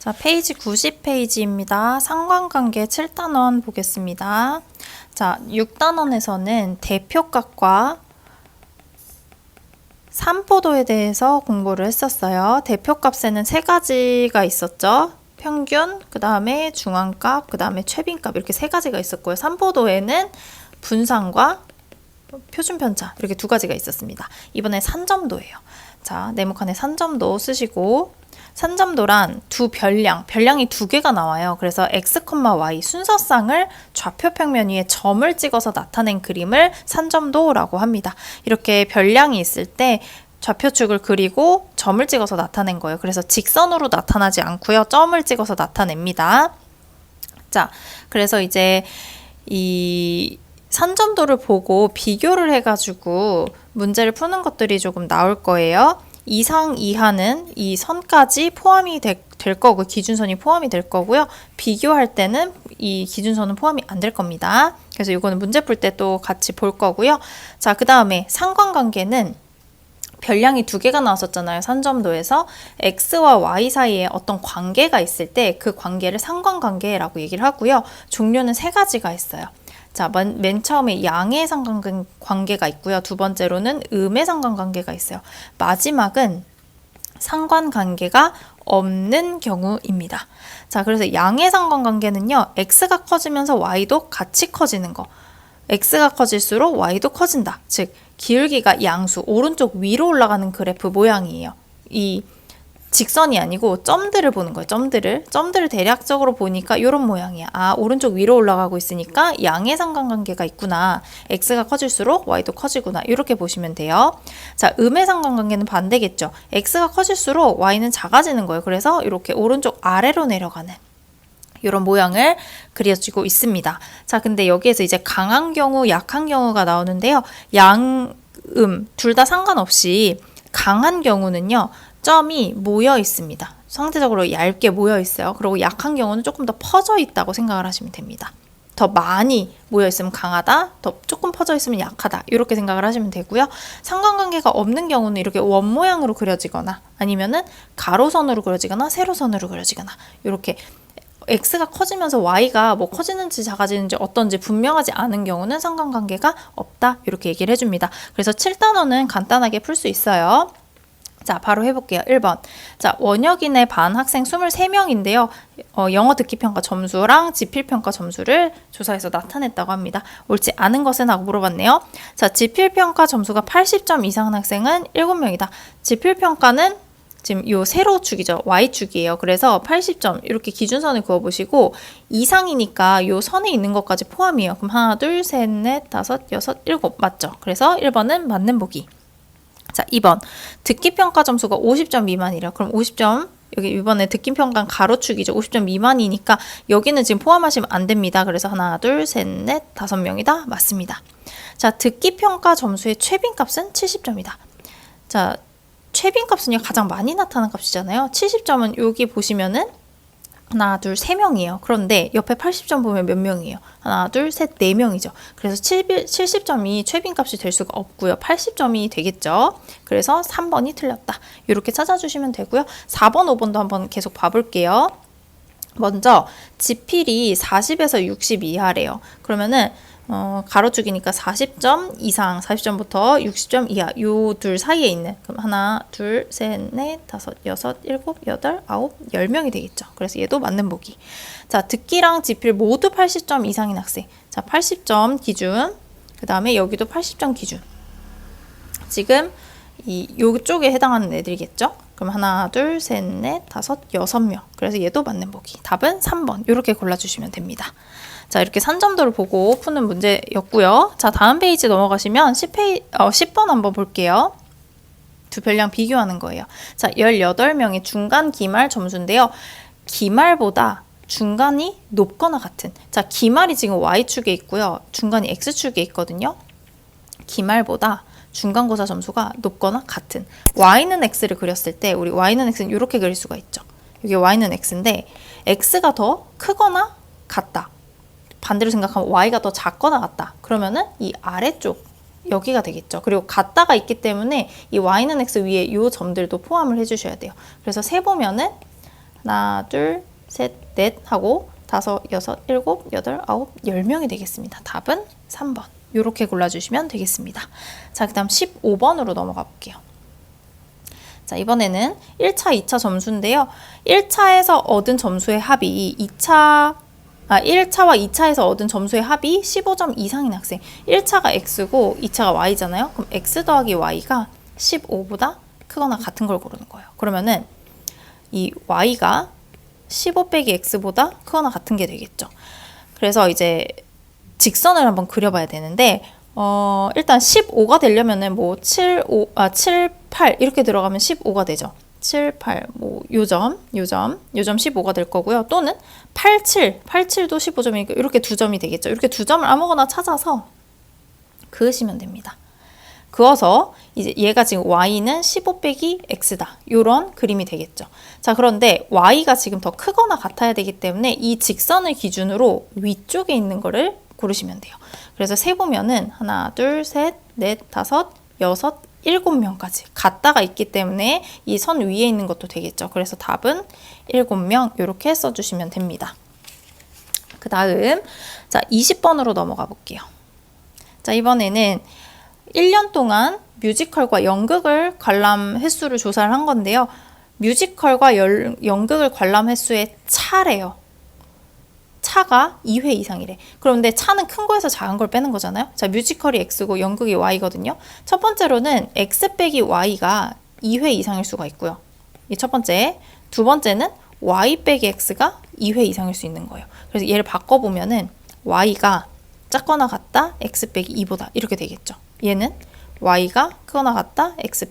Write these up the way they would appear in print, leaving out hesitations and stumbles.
자, 페이지 90페이지입니다. 상관관계 7단원 보겠습니다. 자, 6단원에서는 대표값과 산포도에 대해서 공부를 했었어요. 대표값에는 세 가지가 있었죠. 평균, 그 다음에 중앙값, 그 다음에 최빈값 이렇게 세 가지가 있었고요. 산포도에는 분산과 표준편차 이렇게 두 가지가 있었습니다. 이번에 산점도예요. 자, 네모칸에 산점도 쓰시고 산점도란 두 별량이 두 개가 나와요. 그래서 x, y 순서쌍을 좌표 평면 위에 점을 찍어서 나타낸 그림을 산점도라고 합니다. 이렇게 별량이 있을 때 좌표축을 그리고 점을 찍어서 나타낸 거예요. 그래서 직선으로 나타나지 않고요. 점을 찍어서 나타냅니다. 자, 그래서 이제 이 산점도를 보고 비교를 해가지고 문제를 푸는 것들이 조금 나올 거예요. 이상 이하는 이 선까지 포함이 될 거고 기준선이 포함이 될 거고요. 비교할 때는 이 기준선은 포함이 안 될 겁니다. 그래서 이거는 문제 풀 때 또 같이 볼 거고요. 자, 그 다음에 상관관계는 별량이 두 개가 나왔었잖아요. 산점도에서 x와 y 사이에 어떤 관계가 있을 때 그 관계를 상관관계라고 얘기를 하고요. 종류는 세 가지가 있어요. 자, 맨 처음에 양의 상관관계가 있고요. 두 번째로는 음의 상관관계가 있어요. 마지막은 상관관계가 없는 경우입니다. 자, 그래서 양의 상관관계는요. x가 커지면서 y도 같이 커지는 거. x가 커질수록 y도 커진다. 즉, 기울기가 양수, 오른쪽 위로 올라가는 그래프 모양이에요. 이 직선이 아니고 점들을 보는 거예요. 점들을 대략적으로 보니까 이런 모양이야. 아, 오른쪽 위로 올라가고 있으니까 양의 상관관계가 있구나. x가 커질수록 y도 커지구나. 이렇게 보시면 돼요. 자, 음의 상관관계는 반대겠죠. x가 커질수록 y는 작아지는 거예요. 그래서 이렇게 오른쪽 아래로 내려가는 이런 모양을 그려지고 있습니다. 자, 근데 여기에서 이제 강한 경우, 약한 경우가 나오는데요. 양, 둘 다 상관없이 강한 경우는요. 점이 모여 있습니다. 상대적으로 얇게 모여 있어요. 그리고 약한 경우는 조금 더 퍼져 있다고 생각을 하시면 됩니다. 더 많이 모여 있으면 강하다, 더 조금 퍼져 있으면 약하다. 이렇게 생각을 하시면 되고요. 상관관계가 없는 경우는 이렇게 원 모양으로 그려지거나 아니면은 가로선으로 그려지거나 세로선으로 그려지거나 이렇게 x가 커지면서 y가 뭐 커지는지 작아지는지 어떤지 분명하지 않은 경우는 상관관계가 없다. 이렇게 얘기를 해줍니다. 그래서 7단원은 간단하게 풀 수 있어요. 자, 바로 해볼게요. 1번. 자, 원혁인의 반 학생 23명인데요. 영어 듣기평가 점수랑 지필평가 점수를 조사해서 나타냈다고 합니다. 옳지 않은 것은 하고 물어봤네요. 자, 지필평가 점수가 80점 이상한 학생은 7명이다. 지필평가는 지금 요 세로축이죠. Y축이에요. 그래서 80점 이렇게 기준선을 그어보시고 이상이니까 요 선에 있는 것까지 포함이에요. 그럼 하나, 둘, 셋, 넷, 다섯, 여섯, 일곱 맞죠? 그래서 1번은 맞는 보기. 자, 2번. 듣기평가 점수가 50점 미만이래요. 그럼 50점, 여기 이번에 듣기평가 가로축이죠. 50점 미만이니까 여기는 지금 포함하시면 안 됩니다. 그래서 하나, 둘, 셋, 넷, 5명이다. 맞습니다. 자, 듣기평가 점수의 최빈값은 70점이다. 자, 최빈값은요, 가장 많이 나타나는 값이잖아요. 70점은 여기 보시면은 하나, 둘, 3명이에요. 그런데 옆에 80점 보면 몇 명이에요? 하나, 둘, 셋, 4명이죠. 그래서 70점이 최빈값이 될 수가 없고요. 80점이 되겠죠. 그래서 3번이 틀렸다. 이렇게 찾아주시면 되고요. 4번, 5번도 한번 계속 봐볼게요. 먼저 지필이 40에서 60 이하래요. 그러면은 가로축이니까 40점 이상, 40점부터 60점 이하 요 둘 사이에 있는 그럼 하나, 둘, 셋, 넷, 다섯, 여섯, 일곱, 여덟, 아홉, 10명이 되겠죠. 그래서 얘도 맞는 보기. 자, 듣기랑 지필 모두 80점 이상인 학생. 자, 80점 기준. 그 다음에 여기도 80점 기준. 지금 요쪽에 해당하는 애들이겠죠. 그럼 하나, 둘, 셋, 넷, 다섯, 6명. 그래서 얘도 맞는 보기. 답은 3번. 이렇게 골라주시면 됩니다. 자, 이렇게 산점도를 보고 푸는 문제였고요. 자, 다음 페이지 넘어가시면 10번 한번 볼게요. 두 별량 비교하는 거예요. 자, 18명의 중간 기말 점수인데요. 기말보다 중간이 높거나 같은. 자, 기말이 지금 Y축에 있고요. 중간이 X축에 있거든요. 기말보다 중간고사 점수가 높거나 같은. Y는 X를 그렸을 때 우리 Y는 X는 이렇게 그릴 수가 있죠. 여기 Y는 X인데 X가 더 크거나 같다. 반대로 생각하면 y가 더 작거나 같다. 그러면은 이 아래쪽 여기가 되겠죠. 그리고 같다가 있기 때문에 이 y는 x 위에 이 점들도 포함을 해주셔야 돼요. 그래서 세보면은 하나, 둘, 셋, 넷 하고 5, 6, 7, 8, 9, 10명이 되겠습니다. 답은 3번. 이렇게 골라주시면 되겠습니다. 자, 그 다음 15번으로 넘어가 볼게요. 자, 이번에는 1차, 2차 점수인데요. 1차에서 얻은 점수의 합이 1차와 2차에서 얻은 점수의 합이 15점 이상인 학생. 1차가 x고 2차가 y잖아요. 그럼 x 더하기 y가 15보다 크거나 같은 걸 고르는 거예요. 그러면은 이 y가 15 빼기 x보다 크거나 같은 게 되겠죠. 그래서 이제 직선을 한번 그려봐야 되는데 일단 15가 되려면은 뭐 7, 8 이렇게 들어가면 15가 되죠. 7, 8, 뭐 요점 15가 될 거고요. 또는 8, 7도 15점이니까 이렇게 두 점이 되겠죠. 이렇게 두 점을 아무거나 찾아서 그으시면 됩니다. 그어서 이제 얘가 지금 y는 15 빼기 x다. 이런 그림이 되겠죠. 자, 그런데 y가 지금 더 크거나 같아야 되기 때문에 이 직선을 기준으로 위쪽에 있는 거를 고르시면 돼요. 그래서 세보면은 하나, 둘, 셋, 넷, 다섯, 여섯, 7명까지 같다가 있기 때문에 이 선 위에 있는 것도 되겠죠. 그래서 답은 7명 이렇게 써주시면 됩니다. 그 다음 자 20번으로 넘어가 볼게요. 자, 이번에는 1년 동안 뮤지컬과 연극을 관람 횟수를 조사를 한 건데요. 뮤지컬과 연극을 관람 횟수의 차래요. 차가 2회 이상이래. 그런데 차는 큰 거에서 작은 걸 빼는 거잖아요. 자, 뮤지컬이 x고 연극이 y거든요. 첫 번째로는 x 빼기 y가 2회 이상일 수가 있고요. 이 첫 번째. 두 번째는 y 빼기 x가 2회 이상일 수 있는 거예요. 그래서 얘를 바꿔보면은 y가 작거나 같다 x 빼기 2보다 이렇게 되겠죠. 얘는 y가 크거나 같다 x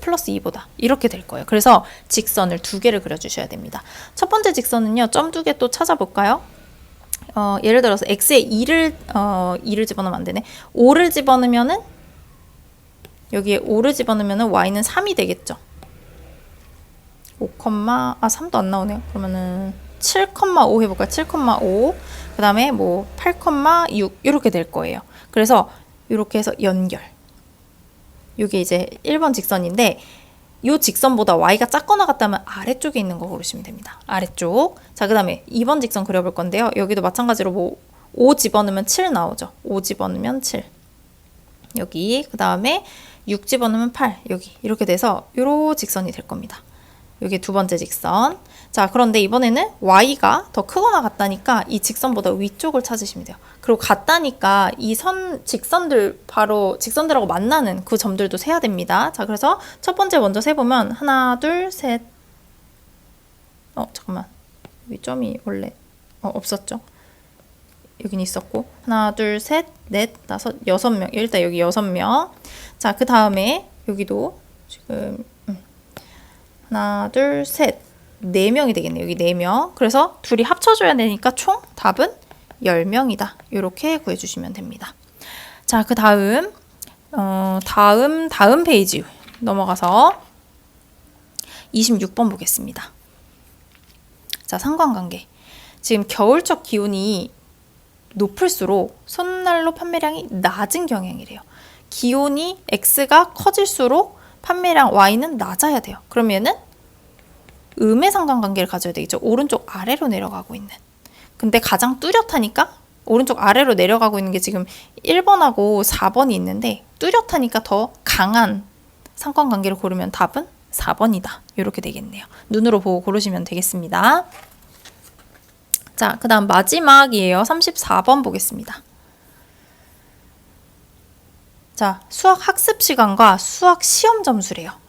플러스 2보다 이렇게 될 거예요. 그래서 직선을 두 개를 그려주셔야 됩니다. 첫 번째 직선은요, 점 두 개 또 찾아볼까요? 예를 들어서 x에 2를 집어넣으면 안 되네. 5를 집어넣으면은 여기에 5를 집어넣으면은 y는 3이 되겠죠. 3도 안 나오네요. 그러면은 7,5 해볼까요? 7,5. 그 다음에 뭐 8,6 이렇게 될 거예요. 그래서 이렇게 해서 연결. 이게 이제 1번 직선인데 이 직선보다 y가 작거나 같다면 아래쪽에 있는 거 고르시면 됩니다. 아래쪽. 자, 그 다음에 2번 직선 그려볼 건데요. 여기도 마찬가지로 뭐 5 집어넣으면 7 나오죠. 5 집어넣으면 7. 여기. 그 다음에 6 집어넣으면 8. 여기. 이렇게 돼서 요 직선이 될 겁니다. 여기 두 번째 직선. 자, 그런데 이번에는 y가 더 크거나 같다니까 이 직선보다 위쪽을 찾으시면 돼요. 그리고 같다니까 이 직선들하고 만나는 그 점들도 세야 됩니다. 자, 그래서 첫 번째 먼저 세보면 하나, 둘, 셋. 잠깐만. 여기 점이 원래 없었죠. 여긴 있었고 하나, 둘, 셋, 넷, 다섯, 6명. 일단 여기 6명. 자, 그 다음에 여기도 지금 하나, 둘, 셋. 4명이 되겠네요. 여기 4명. 그래서 둘이 합쳐줘야 되니까 총 답은 10명이다. 이렇게 구해주시면 됩니다. 자, 그 다음 다음 페이지 넘어가서 26번 보겠습니다. 자, 상관관계. 지금 겨울철 기온이 높을수록 손난로 판매량이 낮은 경향이래요. 기온이 X가 커질수록 판매량 Y는 낮아야 돼요. 그러면은 음의 상관관계를 가져야 되겠죠. 오른쪽 아래로 내려가고 있는. 근데 가장 뚜렷하니까 오른쪽 아래로 내려가고 있는 게 지금 1번하고 4번이 있는데 뚜렷하니까 더 강한 상관관계를 고르면 답은 4번이다. 이렇게 되겠네요. 눈으로 보고 고르시면 되겠습니다. 자, 그 다음 마지막이에요. 34번 보겠습니다. 자, 수학 학습 시간과 수학 시험 점수래요.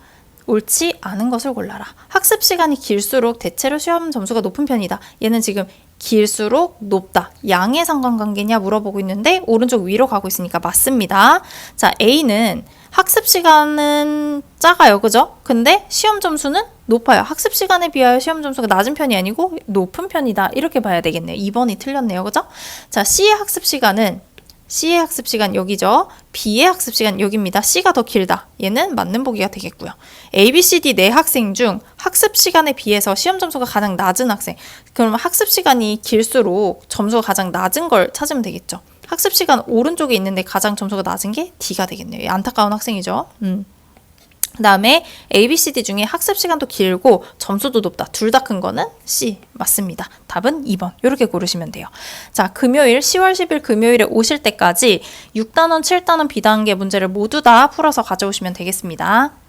옳지 않은 것을 골라라. 학습 시간이 길수록 대체로 시험 점수가 높은 편이다. 얘는 지금 길수록 높다. 양의 상관관계냐 물어보고 있는데 오른쪽 위로 가고 있으니까 맞습니다. 자, A는 학습 시간은 작아요. 그죠? 근데 시험 점수는 높아요. 학습 시간에 비하여 시험 점수가 낮은 편이 아니고 높은 편이다. 이렇게 봐야 되겠네요. 2번이 틀렸네요. 그죠? 자, C의 학습 시간은 C의 학습 시간 여기죠. B의 학습 시간 여기입니다. C가 더 길다. 얘는 맞는 보기가 되겠고요. A, B, C, D 네 학생 중 학습 시간에 비해서 시험 점수가 가장 낮은 학생. 그러면 학습 시간이 길수록 점수가 가장 낮은 걸 찾으면 되겠죠. 학습 시간 오른쪽에 있는데 가장 점수가 낮은 게 D가 되겠네요. 안타까운 학생이죠. 그 다음에 A, B, C, D 중에 학습 시간도 길고 점수도 높다. 둘 다 큰 거는 C 맞습니다. 답은 2번. 이렇게 고르시면 돼요. 자, 금요일 10월 10일 금요일에 오실 때까지 6단원, 7단원 비단계 문제를 모두 다 풀어서 가져오시면 되겠습니다.